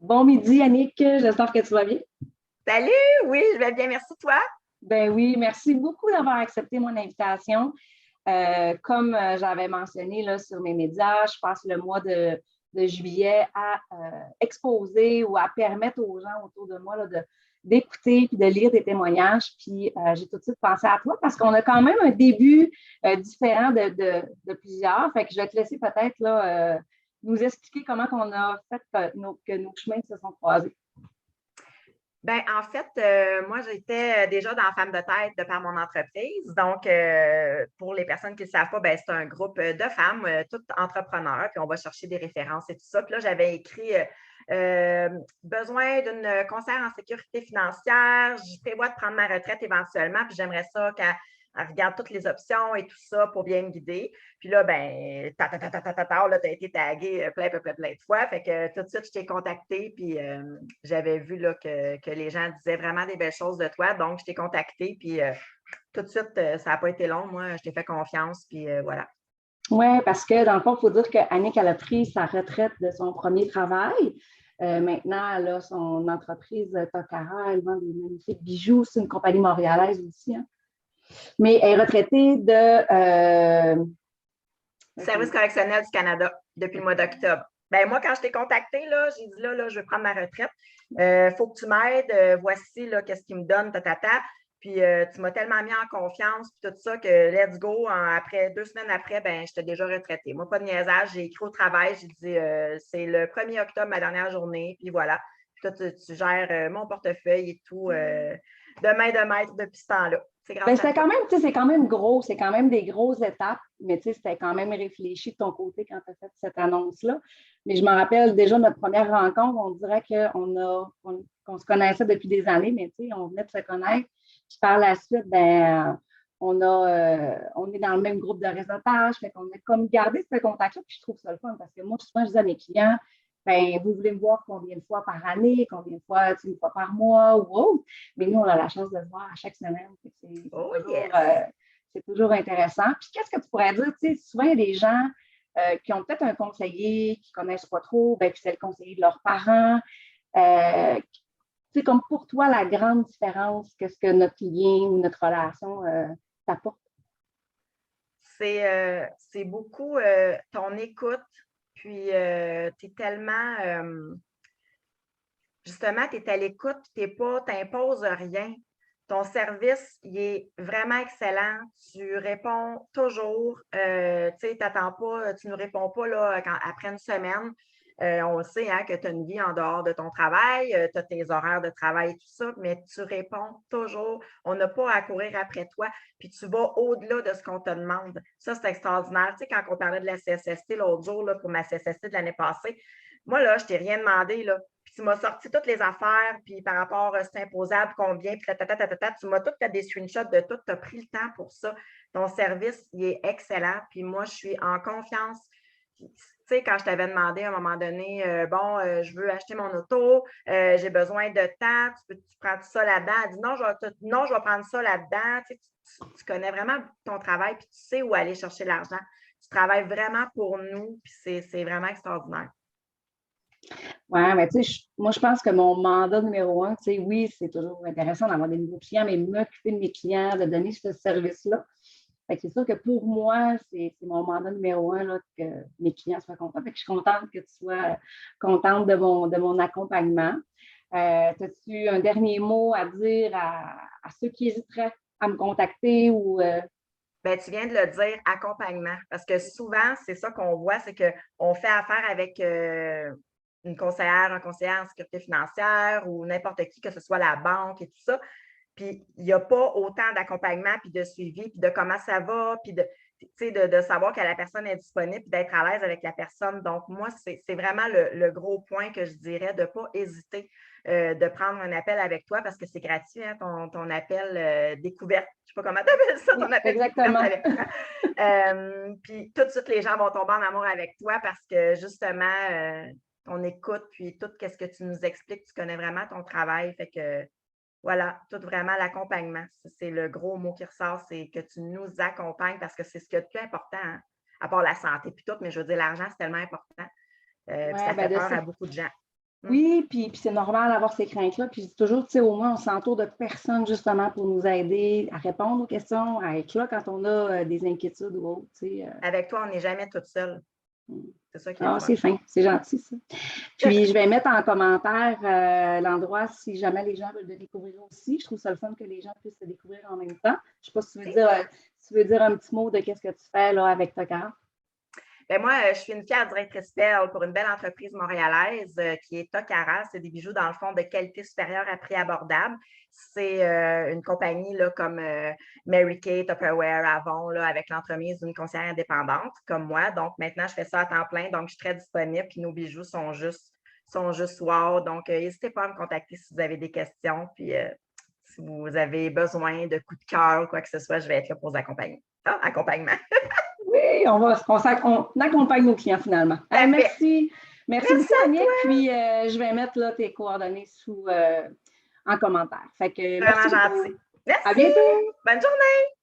Bon midi, Annick. J'espère que tu vas bien. Salut, oui, je vais bien, merci toi. Ben oui, merci beaucoup d'avoir accepté mon invitation. Comme j'avais mentionné là, sur mes médias, je passe le mois de juillet à exposer ou à permettre aux gens autour de moi là, d'écouter puis de lire des témoignages. Puis j'ai tout de suite pensé à toi parce qu'on a quand même un début différent de plusieurs. Fait que je vais te laisser peut-être là, nous expliquer comment on a fait que nos chemins se sont croisés. Ben, en fait, moi, j'étais déjà dans Femmes de tête de par mon entreprise. Donc, pour les personnes qui ne le savent pas, ben, c'est un groupe de femmes, toutes entrepreneurs, puis on va chercher des références et tout ça. Puis là, j'avais écrit besoin d'une conseillère en sécurité financière. Je prévois de prendre ma retraite éventuellement, puis j'aimerais ça qu'elle regarde toutes les options et tout ça pour bien me guider. Puis là, ben, là, tu as été tagué plein de fois. Fait que tout de suite, je t'ai contacté, puis j'avais vu là, que les gens disaient vraiment des belles choses de toi. Donc, je t'ai contacté, puis tout de suite, ça n'a pas été long. Moi, je t'ai fait confiance, puis voilà. Oui, parce que dans le fond, il faut dire qu'Annick, elle a pris sa retraite de son premier travail. Maintenant, elle a son entreprise Tocara. Elle vend des magnifiques bijoux. C'est une compagnie montréalaise aussi, hein. Mais elle est retraitée de. Service correctionnel du Canada depuis le mois d'octobre. Ben, moi, quand je t'ai contacté, là, j'ai dit là, je veux prendre ma retraite. Il faut que tu m'aides. Voici là, qu'est-ce qu'il me donne, tatata. Puis tu m'as tellement mis en confiance, puis tout ça, que let's go. Après 2 semaines après, ben, j'étais déjà retraitée. Moi, pas de niaisage. J'ai écrit au travail, j'ai dit c'est le 1er octobre, ma dernière journée, puis voilà. Puis toi, tu gères mon portefeuille et tout de main de maître depuis ce temps-là. C'est Ben, grâce à c'était toi. quand même, tu sais, c'est quand même gros, c'est quand même des grosses étapes, mais tu sais, c'était quand même réfléchi de ton côté quand tu as fait cette annonce-là. Mais je me rappelle déjà notre première rencontre, on dirait qu'on se connaissait depuis des années, mais tu sais, on venait de se connaître. Puis par la suite, ben, on est dans le même groupe de réseautage, fait qu'on a comme gardé ce contact-là, puis je trouve ça le fun parce que moi, souvent, je dis à mes clients, ben, vous voulez me voir combien de fois par année, combien de fois, tu sais, une fois par mois ou autre. Mais nous, on a la chance de se voir à chaque semaine. Oh yes! C'est toujours intéressant. Puis qu'est-ce que tu pourrais dire? Tu sais, souvent, il y a des gens qui ont peut-être un conseiller qui ne connaissent pas trop, ben, puis c'est le conseiller de leurs parents. C'est comme pour toi la grande différence, qu'est-ce que notre lien ou notre relation t'apporte? C'est beaucoup ton écoute, puis tu es tellement, justement, tu es à l'écoute, tu n'imposes rien. Ton service, il est vraiment excellent. Tu réponds toujours. Tu sais, t'attends pas, tu ne nous réponds pas là, après une semaine. On le sait hein, que tu as une vie en dehors de ton travail, tu as tes horaires de travail et tout ça, mais tu réponds toujours. On n'a pas à courir après toi, puis tu vas au-delà de ce qu'on te demande. Ça, c'est extraordinaire. Tu sais, quand on parlait de la CSST l'autre jour, là, pour ma CSST de l'année passée, moi, là, je ne t'ai rien demandé, là. Puis tu m'as sorti toutes les affaires, puis par rapport à c'est imposable, combien, puis tu m'as tout fait des screenshots de tout, tu as pris le temps pour ça. Ton service, il est excellent, puis moi, je suis en confiance. Tu sais, quand je t'avais demandé à un moment donné, je veux acheter mon auto, j'ai besoin de temps, tu prends ça là-dedans? Elle dit non, je vais prendre ça là-dedans. Tu connais vraiment ton travail, puis tu sais où aller chercher l'argent. Tu travailles vraiment pour nous, puis c'est vraiment extraordinaire. Oui, mais tu sais, moi, je pense que mon mandat numéro un, tu sais, oui, c'est toujours intéressant d'avoir des nouveaux clients, mais m'occuper de mes clients, de donner ce service-là. Fait que c'est sûr que pour moi, c'est mon mandat numéro un, là, que mes clients soient contents. Fait que je suis contente que tu sois contente de mon accompagnement. As-tu un dernier mot à dire à ceux qui hésiteraient à me contacter ou Ben, tu viens de le dire, accompagnement. Parce que souvent, c'est ça qu'on voit, c'est qu'on fait affaire avec une conseillère, un conseiller en sécurité financière ou n'importe qui, que ce soit la banque et tout ça. Puis, il n'y a pas autant d'accompagnement, puis de suivi, puis de comment ça va, puis de savoir que la personne est disponible, puis d'être à l'aise avec la personne. Donc, moi, c'est vraiment le gros point que je dirais, de ne pas hésiter de prendre un appel avec toi parce que c'est gratuit, hein, ton appel découverte. Je ne sais pas comment tu appelles ça, ton appel découverte exactement? avec toi. Puis, tout de suite, les gens vont tomber en amour avec toi parce que, justement, on écoute, puis tout ce que tu nous expliques, tu connais vraiment ton travail. Fait que, voilà, tout vraiment l'accompagnement. C'est le gros mot qui ressort, c'est que tu nous accompagnes parce que c'est ce qui est le plus important, hein, à part la santé puis tout, mais je veux dire, l'argent, c'est tellement important. Puis Oui, ça ben fait peur à beaucoup de gens. Oui, puis c'est normal d'avoir ces craintes-là. Puis je dis toujours, tu sais, au moins, on s'entoure de personnes justement pour nous aider à répondre aux questions, à être là quand on a des inquiétudes ou autres. Tu sais, Avec toi, on n'est jamais toute seule. C'est ça qui est le Ah, fun. c'est fin, c'est gentil, ça. Puis, je vais mettre en commentaire l'endroit si jamais les gens veulent le découvrir aussi. Je trouve ça le fun que les gens puissent se découvrir en même temps. Je ne sais pas si tu veux dire, si tu veux dire un petit mot de qu'est-ce que tu fais là, avec Tokara. Ben moi, je suis une fière directrice PEL pour une belle entreprise montréalaise qui est Tokara. C'est des bijoux, dans le fond, de qualité supérieure à prix abordable. C'est une compagnie là, comme Mary Kay, Tupperware, Avon, là, avec l'entremise d'une conseillère indépendante comme moi. Donc, maintenant, je fais ça à temps plein. Donc, je suis très disponible. Puis, nos bijoux sont juste wow. Donc, n'hésitez pas à me contacter si vous avez des questions. Puis, si vous avez besoin de coups de cœur ou quoi que ce soit, je vais être là pour vous accompagner. Ah, accompagnement. Oui, on accompagne nos clients finalement. Merci. Merci beaucoup, Annick. Puis, je vais mettre là, tes coordonnées en commentaire. Fait que, Vraiment merci beaucoup. gentil. Merci. À bientôt. Bonne journée.